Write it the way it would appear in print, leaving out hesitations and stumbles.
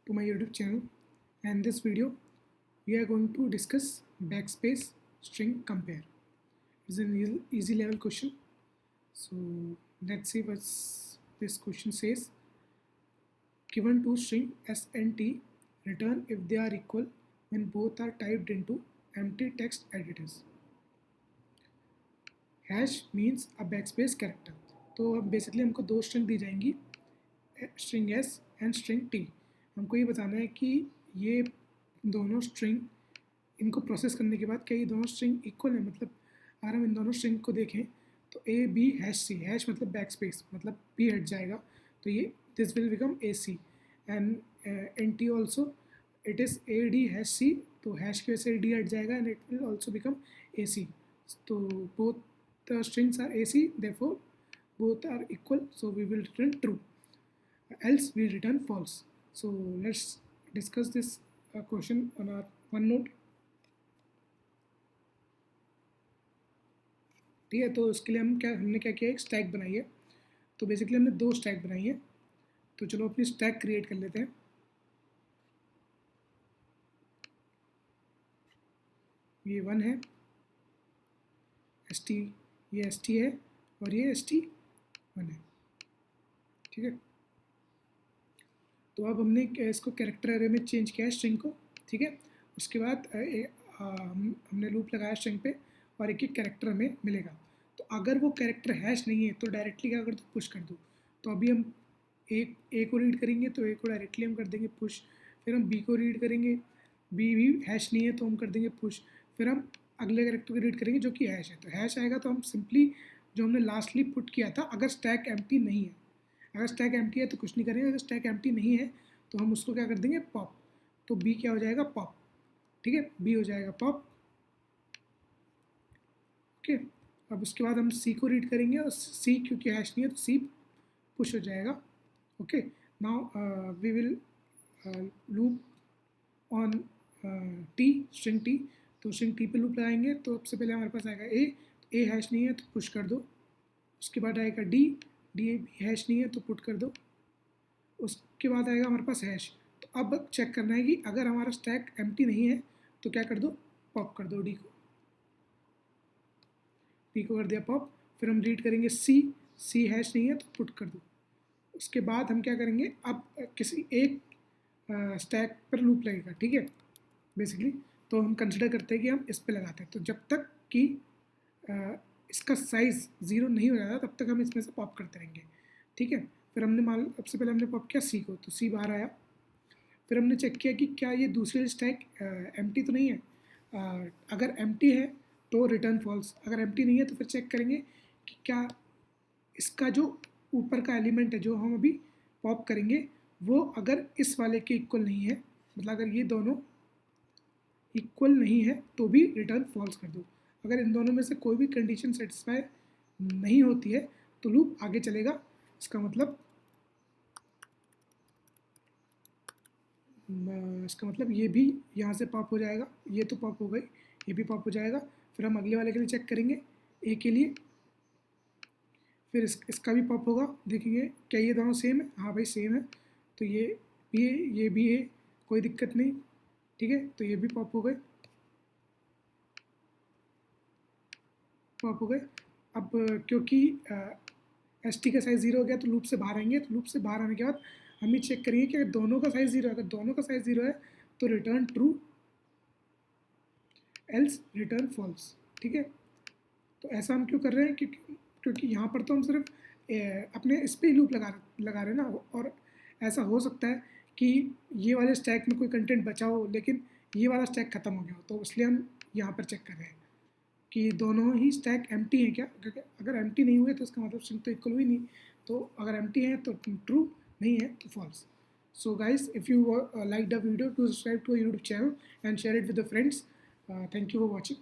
to my YouTube channel, and this video we are going to discuss backspace string compare. It's an easy level question, so let's see what this question says. Given two string s and t, return if they are equal when both are typed into empty text editors. Hash means a backspace character. तो basically हमको दो string दी जाएंगी, string S and string T. हमको ये बताना है कि ये दोनों स्ट्रिंग इनको प्रोसेस करने के बाद क्या ये दोनों स्ट्रिंग इक्वल है. मतलब अगर हम इन दोनों स्ट्रिंग को देखें तो A B hash C, hash मतलब बैकस्पेस मतलब बी हट जाएगा, तो ये this will become A C. And in T also it is A D hash C, तो हैश की वजह से डी हट जाएगा and it will also become A C. तो both the strings are AC, therefore both are equal, so we will return true, else we return false. So let's discuss this question on our OneNote. ठीक है, तो उसके लिए हमने क्या किया, एक स्टैक बनाई है. तो बेसिकली हमने दो स्टैक बनाई है, तो चलो अपनी स्टैक क्रिएट कर लेते हैं. ये 1 है, ST ये ST है और ये ST1 है. ठीक है, तो अब हमने इसको कैरेक्टर एरे में चेंज किया है स्ट्रिंग को. ठीक है, उसके बाद हमने लूप लगाया स्ट्रिंग पे और एक एक कैरेक्टर हमें मिलेगा. तो अगर वो कैरेक्टर हैश नहीं है तो डायरेक्टली क्या कर दो, पुश कर दो. तो अभी हम ए को रीड करेंगे तो ए को डायरेक्टली हम कर देंगे पुश. फिर हम बी को रीड करेंगे, बी भी हैश नहीं है तो हम कर देंगे पुश. फिर हम अगले कैरेक्टर को रीड करेंगे जो कि हैश है, तो हैश आएगा तो हम सिंपली जो हमने लास्टली पुट किया था, अगर स्टैक एम्प्टी नहीं है, अगर स्टैक एम्प्टी है तो कुछ नहीं करेंगे, अगर स्टैक एम्प्टी नहीं है तो हम उसको क्या कर देंगे, पॉप. तो बी क्या हो जाएगा, पॉप. ठीक है, बी हो जाएगा पॉप. ओके, अब उसके बाद हम सी को रीड करेंगे और सी क्योंकि हैश नहीं है तो सी पुश हो जाएगा. Okay, now we will loop on T, string T. तो स्ट्रिंग टी पे लूप लगाएंगे तो सबसे पहले हमारे पास आएगा ए, तो ए हैश नहीं है तो पुश कर दो. उसके बाद आएगा डी, डी हैश नहीं है तो पुट कर दो. उसके बाद आएगा हमारे पास हैश. तो अब चेक करना है कि अगर हमारा स्टैक एम्प्टी नहीं है तो क्या कर दो, पॉप कर दो डी को. डी को कर दिया पॉप. फिर हम रीड करेंगे सी, सी हैश नहीं है तो पुट कर दो. उसके बाद हम क्या करेंगे, अब किसी एक स्टैक पर लूप लगेगा. ठीक है, बेसिकली तो हम कंसिडर करते हैं कि हम इस पे लगाते हैं. तो जब तक कि इसका साइज़ 0 नहीं हो जाता तब तक हम इसमें से पॉप करते रहेंगे. ठीक है, फिर हमने सबसे पहले हमने पॉप किया सी को, तो सी बाहर आया. फिर हमने चेक किया कि क्या ये दूसरी स्टैक एम्प्टी तो नहीं है. अगर एम्प्टी है तो रिटर्न फॉल्स, अगर एम्प्टी नहीं है तो फिर चेक करेंगे कि क्या इसका जो ऊपर का एलिमेंट है जो हम अभी पॉप करेंगे वो अगर इस वाले के इक्वल नहीं है, मतलब अगर ये दोनों इक्वल नहीं है तो भी रिटर्न फॉल्स कर दो. अगर इन दोनों में से कोई भी कंडीशन सेटिस्फाई नहीं होती है तो लूप आगे चलेगा. इसका मतलब ये भी यहाँ से पॉप हो जाएगा, ये तो पॉप हो गई, ये भी पॉप हो जाएगा. फिर हम अगले वाले के लिए चेक करेंगे ए के लिए, फिर इसका भी पॉप होगा. देखेंगे क्या ये दोनों सेम है, हाँ भाई सेम है, तो ये भी है ये भी है, कोई दिक्कत नहीं. ठीक है, तो ये भी पॉप हो गए, पॉप हो गए. अब क्योंकि एस टी का साइज़ 0 हो गया तो लूप से बाहर आएंगे. तो लूप से बाहर आने के बाद हम ये चेक करेंगे कि अगर दोनों का साइज़ 0 है, अगर दोनों का साइज़ 0 है तो return true, else return false. ठीक है, तो ऐसा हम क्यों कर रहे हैं, क्योंकि यहाँ पर तो हम सिर्फ अपने इस पर ही लूप लगा रहे हैं ना. और ऐसा हो सकता है कि ये वाले स्टैक में कोई कंटेंट बचा हो लेकिन ये वाला स्टैक ख़त्म हो गया हो, तो इसलिए हम यहाँ पर चेक कर रहे हैं कि दोनों ही स्टैक एम्प्टी हैं क्या. क्योंकि अगर एम्प्टी नहीं हुए तो इसका मतलब स्ट्रिंग तो इक्वल हुई नहीं, तो अगर एम्प्टी है तो ट्रू, नहीं है तो false. So guys, if you like the video, to subscribe to YouTube channel and share it with the friends. Thank you for watching.